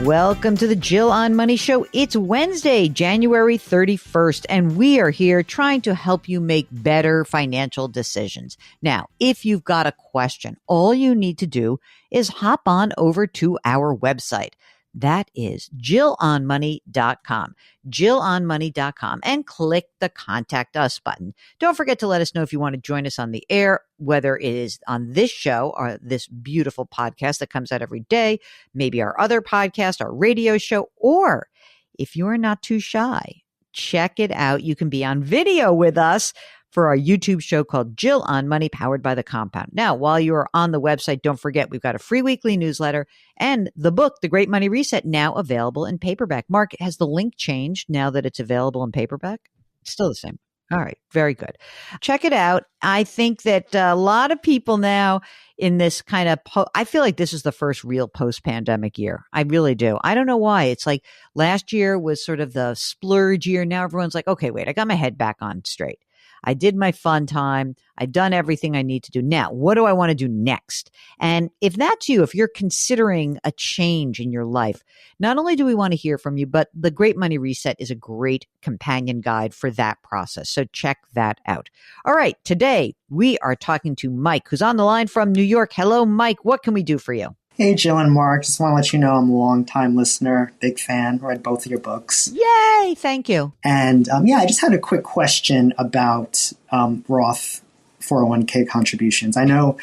Welcome to the Jill on Money Show. It's Wednesday, January 31st, and we are here trying to help you make better financial decisions. Now, if you've got a question, all you need to do is hop on over to our website. That is JillOnMoney.com, JillOnMoney.com, and click the Contact Us button. Don't forget to let us know if you want to join us on the air, whether it is on this show or this beautiful podcast that comes out every day, maybe our other podcast, our radio show, or if you are not too shy, check it out. You can be on video with us for our YouTube show called Jill on Money, powered by The Compound. Now, while you are on the website, don't forget we've got a free weekly newsletter and the book, The Great Money Reset, now available in paperback. Mark, has the link changed now that it's available in paperback? Still the same. All right. Very good. Check it out. I think that a lot of people now in this kind of, I feel like this is the first real post-pandemic year. I really do. I don't know why. It's like last year was sort of the splurge year. Now everyone's like, okay, wait, I got my head back on straight. I did my fun time. I've done everything I need to do. Now, what do I want to do next? And if that's you, if you're considering a change in your life, not only do we want to hear from you, but the Great Money Reset is a great companion guide for that process. So check that out. All right. Today, we are talking to Mike, who's on the line from New York. Hello, Mike. What can we do for you? Hey, Jill and Mark. Just want to let you know I'm a long-time listener, big fan, read both of your books. Yay! Thank you. And I just had a quick question about Roth 401k contributions. I know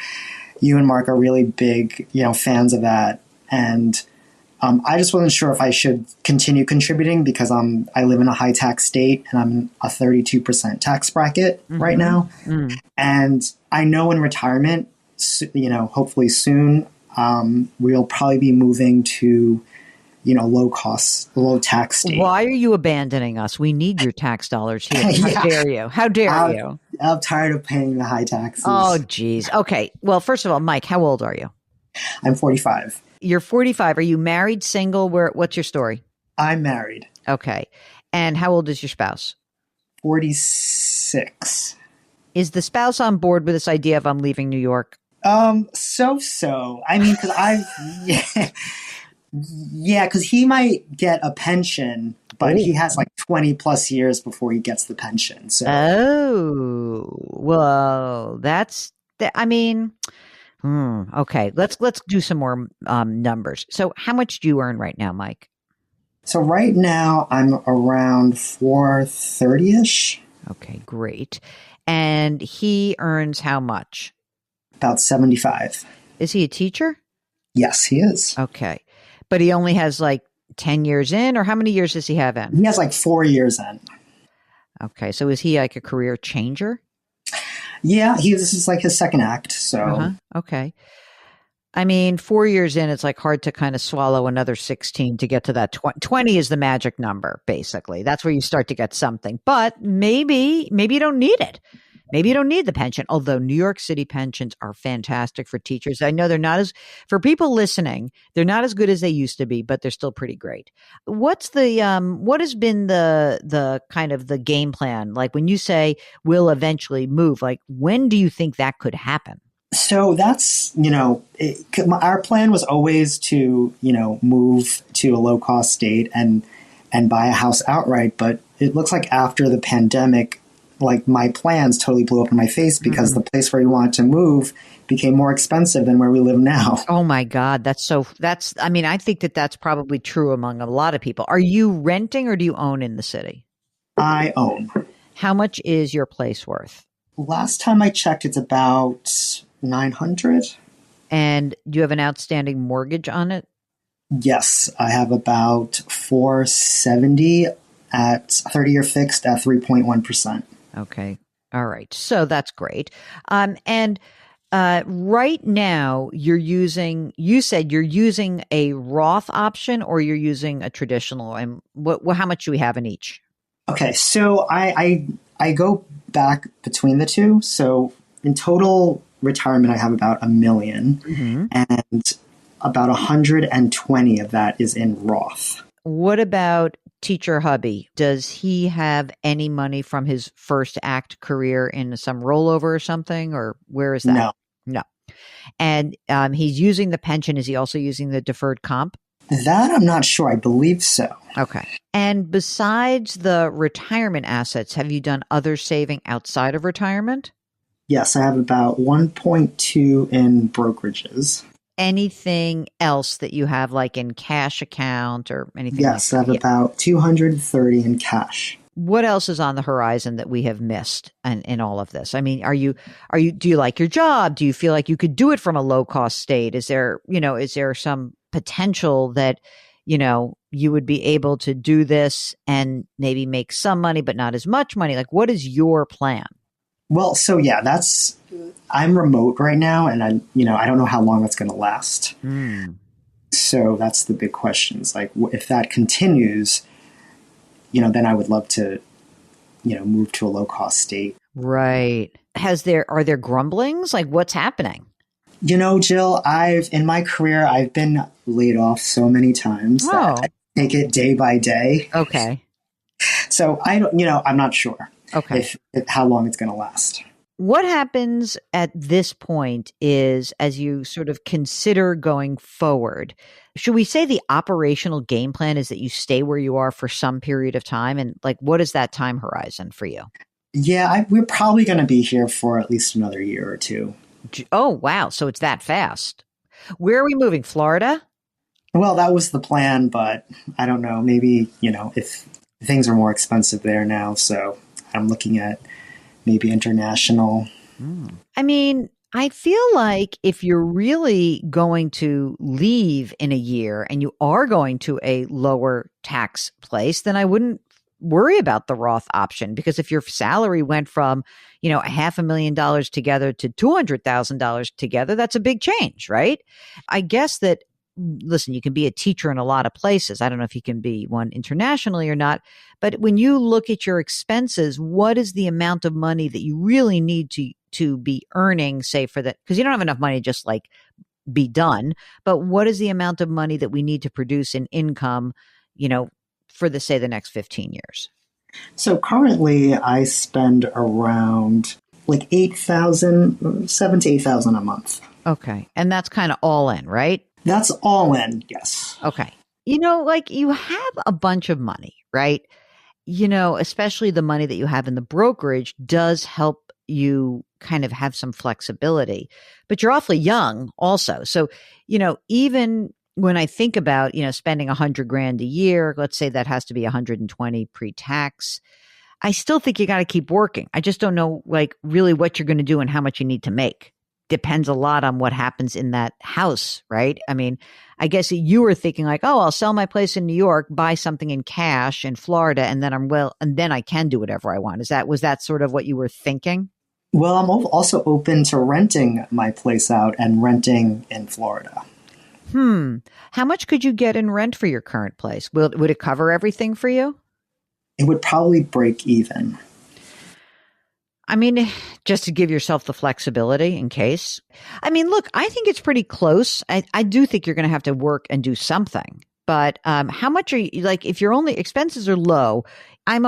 you and Mark are really big, fans of that. And I just wasn't sure if I should continue contributing because I live in a high-tax state and I'm in a 32% tax bracket right now. And I know in retirement, hopefully soon, we'll probably be moving to, low tax state. Why are you abandoning us? We need your tax dollars here. How dare you? How dare you? I'm tired of paying the high taxes. Oh, geez. Okay. Well, first of all, Mike, how old are you? I'm 45. You're 45. Are you married, single? What's your story? I'm married. Okay. And how old is your spouse? 46. Is the spouse on board with this idea of I'm leaving New York? So. I mean, because because he might get a pension, but he has like 20 plus years before he gets the pension. So. Oh, well, okay. Let's do some more numbers. So how much do you earn right now, Mike? So right now I'm around 430-ish. Okay, great. And he earns how much? About 75. Is he a teacher? Yes, he is. Okay. But he only has like 10 years in, or how many years does he have in? He has like 4 years in. Okay. So is he like a career changer? Yeah, this is like his second act. So. Okay. I mean, 4 years in, it's like hard to kind of swallow another 16 to get to that 20 is the magic number, basically. That's where you start to get something. But maybe you don't need it. Maybe you don't need the pension, although New York City pensions are fantastic for teachers. I know for people listening, they're not as good as they used to be, but they're still pretty great. What has been the kind of the game plan? Like when you say we'll eventually move, like when do you think that could happen? So that's, our plan was always to, move to a low cost state and buy a house outright. But it looks like after the pandemic, like my plans totally blew up in my face because the place where we wanted to move became more expensive than where we live now. Oh my God. I think that's probably true among a lot of people. Are you renting or do you own in the city? I own. How much is your place worth? Last time I checked, it's about $900. And do you have an outstanding mortgage on it? Yes, I have about $470 at 30-year fixed at 3.1%. Okay. All right. So that's great. And right now you said you're using a Roth option or you're using a traditional, and how much do we have in each? Okay. So I go back between the two. So in total retirement, I have about $1 million and about 120 of that is in Roth. What about teacher hubby? Does he have any money from his first act career in some rollover or something, or where is that? No. And he's using the pension. Is he also using the deferred comp? That I'm not sure. I believe so. Okay. And besides the retirement assets, have you done other saving outside of retirement? Yes, I have about 1.2 in brokerages. Anything else that you have like in cash account or anything like Yes, I that? have Yeah. about 230 in cash. What else is on the horizon that we have missed in all of this? I mean, do you like your job? Do you feel like you could do it from a low cost state? Is there some potential that, you would be able to do this and maybe make some money, but not as much money? Like, what is your plan? Well, so yeah, I'm remote right now, and I don't know how long that's going to last. Mm. So that's the big question. It's like, if that continues, then I would love to, move to a low cost state. Right. Are there grumblings? Like, what's happening? Jill, in my career, I've been laid off so many times that Oh, I take it day by day. okay. So I don't, I'm not sure Okay. if how long it's going to last. What happens at this point is as you sort of consider going forward, should we say the operational game plan is that you stay where you are for some period of time? And like, what is that time horizon for you? Yeah, we're probably going to be here for at least another year or two. Oh, wow. So it's that fast. Where are we moving? Florida? Well, that was the plan, but I don't know. Maybe, if things are more expensive there now. So I'm looking at maybe international. I mean, I feel like if you're really going to leave in a year and you are going to a lower tax place, then I wouldn't worry about the Roth option, because if your salary went from, $500,000 together to $200,000 together, that's a big change, right? I guess that, listen, you can be a teacher in a lot of places. I don't know if you can be one internationally or not, but when you look at your expenses, what is the amount of money that you really need to be earning, say, for that? Because you don't have enough money to just like be done, but what is the amount of money that we need to produce in income, for the next 15 years? So currently I spend around like 8,000, 7 to 8,000 a month. Okay. And that's kind of all in, right? That's all in. Yes. Okay. Like you have a bunch of money, right? Especially the money that you have in the brokerage does help you kind of have some flexibility, but you're awfully young also. So, even when I think about, spending $100,000 a year, let's say that has to be 120 pre-tax. I still think you got to keep working. I just don't know like really what you're going to do and how much you need to make. Depends a lot on what happens in that house, right? I mean, I guess you were thinking like, oh, I'll sell my place in New York, buy something in cash in Florida, and then I can do whatever I want. Was that sort of what you were thinking? Well, I'm also open to renting my place out and renting in Florida. How much could you get in rent for your current place? Would it cover everything for you? It would probably break even. I mean, just to give yourself the flexibility in case. I mean, look, I think it's pretty close. I do think you're going to have to work and do something. But how much are you, like, if your only expenses are low, I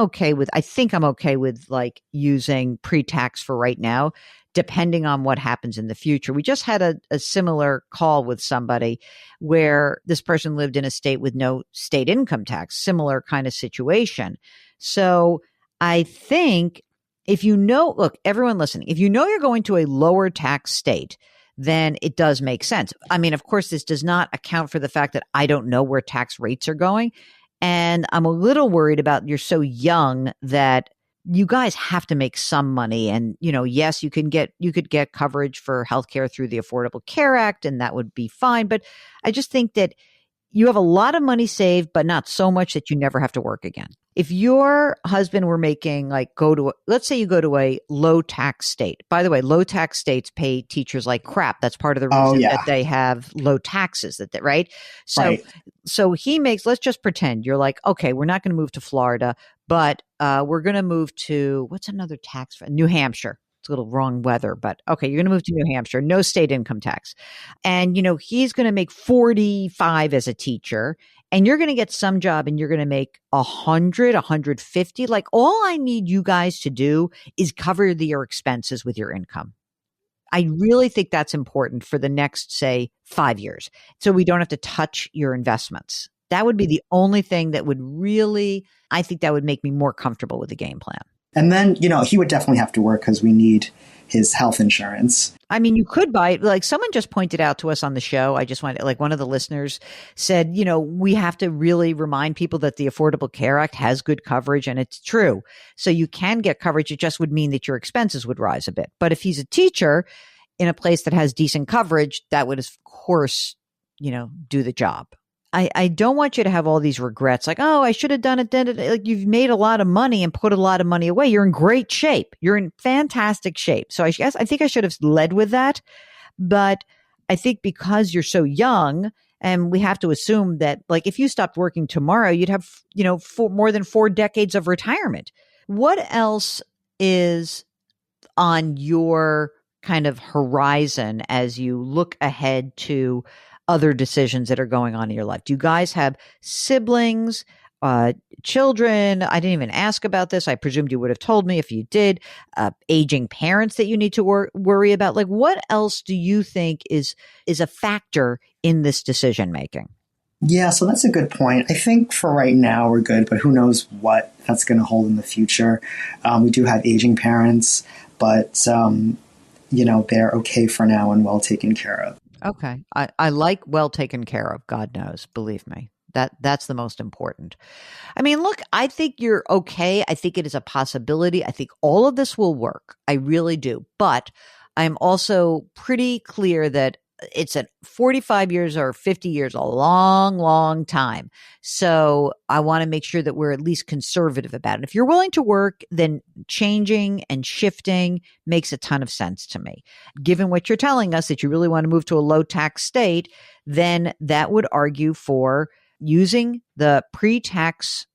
think I'm okay with like using pre-tax for right now, depending on what happens in the future. We just had a similar call with somebody where this person lived in a state with no state income tax, similar kind of situation. So I think look, everyone listening, if you're going to a lower tax state, then it does make sense. I mean, of course, this does not account for the fact that I don't know where tax rates are going. And I'm a little worried about you're so young that you guys have to make some money. And, yes, you could get coverage for healthcare through the Affordable Care Act, and that would be fine. But I just think that you have a lot of money saved, but not so much that you never have to work again. If your husband were making let's say you go to a low tax state. By the way, low tax states pay teachers like crap. That's part of the reason that they have low taxes, right? So, right. So he makes, let's just pretend you're like, okay, we're not going to move to Florida, but we're going to move to, what's another tax? New Hampshire. It's a little wrong weather, but okay, you're going to move to New Hampshire, no state income tax. And, he's going to make 45 as a teacher, and you're going to get some job and you're going to make 100, 150. Like, all I need you guys to do is cover your expenses with your income. I really think that's important for the next, say, 5 years. So we don't have to touch your investments. That would be the only thing that would really, I think that would make me more comfortable with the game plan. And then, he would definitely have to work because we need his health insurance. I mean, you could buy it. Like someone just pointed out to us on the show. I just wanted, like one of the listeners said, we have to really remind people that the Affordable Care Act has good coverage, and it's true. So you can get coverage. It just would mean that your expenses would rise a bit. But if he's a teacher in a place that has decent coverage, that would, of course, do the job. I don't want you to have all these regrets like, oh, I should have done it then. Like you've made a lot of money and put a lot of money away. You're in great shape. You're in fantastic shape. So I think I should have led with that. But I think because you're so young, and we have to assume that like if you stopped working tomorrow, you'd have, more than 4 decades of retirement. What else is on your kind of horizon as you look ahead to other decisions that are going on in your life? Do you guys have siblings, children? I didn't even ask about this. I presumed you would have told me if you did. Aging parents that you need to worry about. Like, what else do you think is a factor in this decision making? Yeah, so that's a good point. I think for right now we're good, but who knows what that's going to hold in the future. We do have aging parents, but they're okay for now and well taken care of. Okay. I like well taken care of. God knows, believe me. That's the most important. I mean, look, I think you're okay. I think it is a possibility. I think all of this will work. I really do. But I'm also pretty clear that it's at 45 years or 50 years, a long, long time. So I want to make sure that we're at least conservative about it. If you're willing to work, then changing and shifting makes a ton of sense to me. Given what you're telling us that you really want to move to a low tax state, then that would argue for using the pre-tax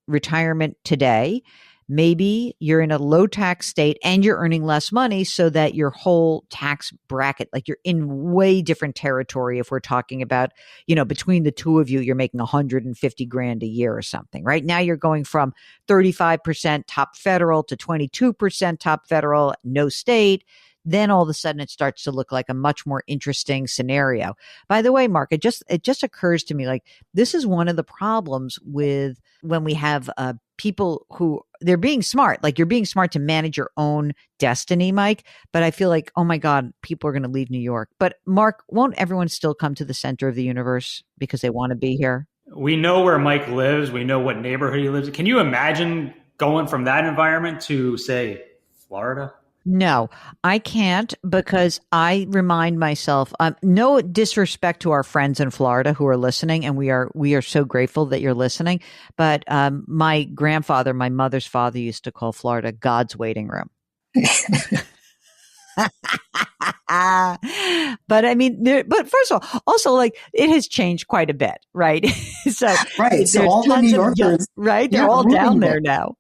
retirement today. Maybe you're in a low tax state and you're earning less money so that your whole tax bracket, like you're in way different territory. If we're talking about, between the two of you, you're making 150 grand a year or something, right? Now you're going from 35% top federal to 22% top federal, no state. Then all of a sudden it starts to look like a much more interesting scenario. By the way, Mark, it just occurs to me, like this is one of the problems with when we have people who they're being smart, like you're being smart to manage your own destiny, Mike. But I feel like, oh my God, people are going to leave New York. But Mark, won't everyone still come to the center of the universe because they want to be here? We know where Mike lives. We know what neighborhood he lives in. Can you imagine going from that environment to, say, Florida? No, I can't, because I remind myself, no disrespect to our friends in Florida who are listening, and we are so grateful that you're listening. But my grandfather, my mother's father, used to call Florida God's waiting room. But I mean, but first of all, also like it has changed quite a bit, right? So right, so all the New Yorkers, right? They're all down there now.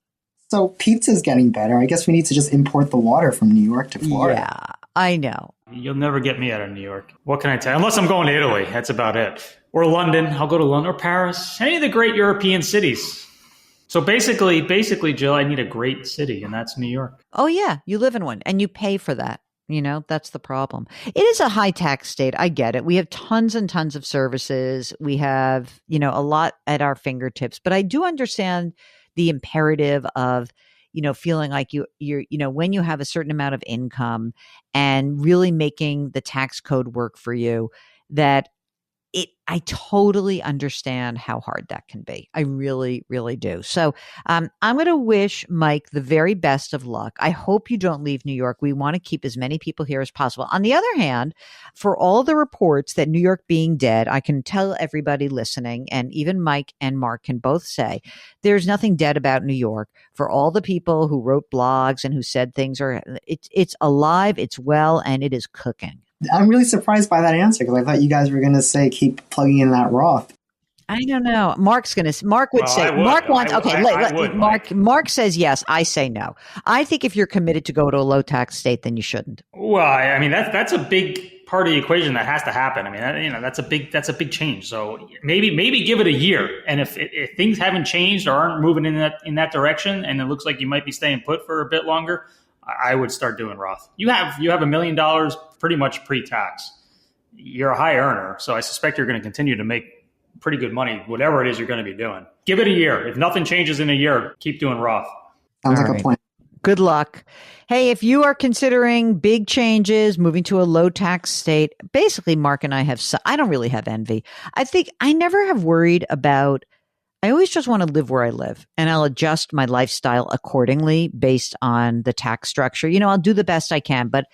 So pizza's getting better. I guess we need to just import the water from New York to Florida. Yeah, I know. You'll never get me out of New York. What can I tell you? Unless I'm going to Italy. That's about it. Or London. I'll go to London or Paris. Any of the great European cities. So basically, Jill, I need a great city, and that's New York. Oh, yeah. You live in one, and you pay for that. That's the problem. It is a high tax state. I get it. We have tons and tons of services. We have, a lot at our fingertips. But I do understand the imperative of, feeling like you're, when you have a certain amount of income and really making the tax code work for you, that I totally understand how hard that can be. I really, really do. So I'm going to wish Mike the very best of luck. I hope you don't leave New York. We want to keep as many people here as possible. On the other hand, for all the reports that New York being dead, I can tell everybody listening, and even Mike and Mark can both say, there's nothing dead about New York. For all the people who wrote blogs and who said things it's alive, it's well, and it is cooking. I'm really surprised by that answer because I thought you guys were going to say keep plugging in that Roth. I don't know. Mark would say, Mark says yes. I say no. I think if you're committed to go to a low tax state, then you shouldn't. Well, I mean, that's a big part of the equation that has to happen. I mean, that's a big change. So maybe give it a year. And if things haven't changed or aren't moving in that direction, and it looks like you might be staying put for a bit longer, I would start doing Roth. You have $1 million pretty much pre-tax. You're a high earner, so I suspect you're going to continue to make pretty good money, whatever it is you're going to be doing. Give it a year. If nothing changes in a year, keep doing Roth. Sounds like a plan. Good luck. Hey, if you are considering big changes, moving to a low tax state, basically Mark and I I don't really have envy. I think I never have worried about, I always just want to live where I live, and I'll adjust my lifestyle accordingly based on the tax structure. I'll do the best I can, but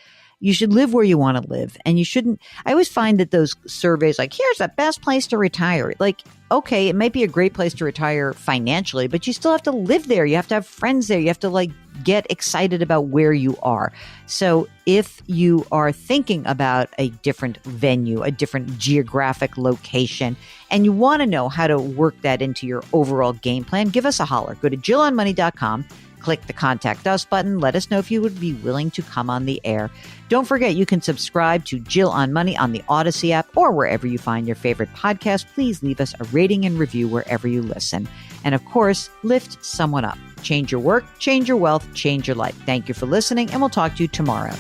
you should live where you want to live, and you shouldn't. I always find that those surveys, like, here's the best place to retire. Like, okay, it might be a great place to retire financially, but you still have to live there. You have to have friends there. You have to get excited about where you are. So if you are thinking about a different venue, a different geographic location, and you want to know how to work that into your overall game plan, give us a holler. Go to JillOnMoney.com. Click the Contact Us button. Let us know if you would be willing to come on the air. Don't forget, you can subscribe to Jill on Money on the Odyssey app or wherever you find your favorite podcast. Please leave us a rating and review wherever you listen. And of course, lift someone up. Change your work, change your wealth, change your life. Thank you for listening, and we'll talk to you tomorrow.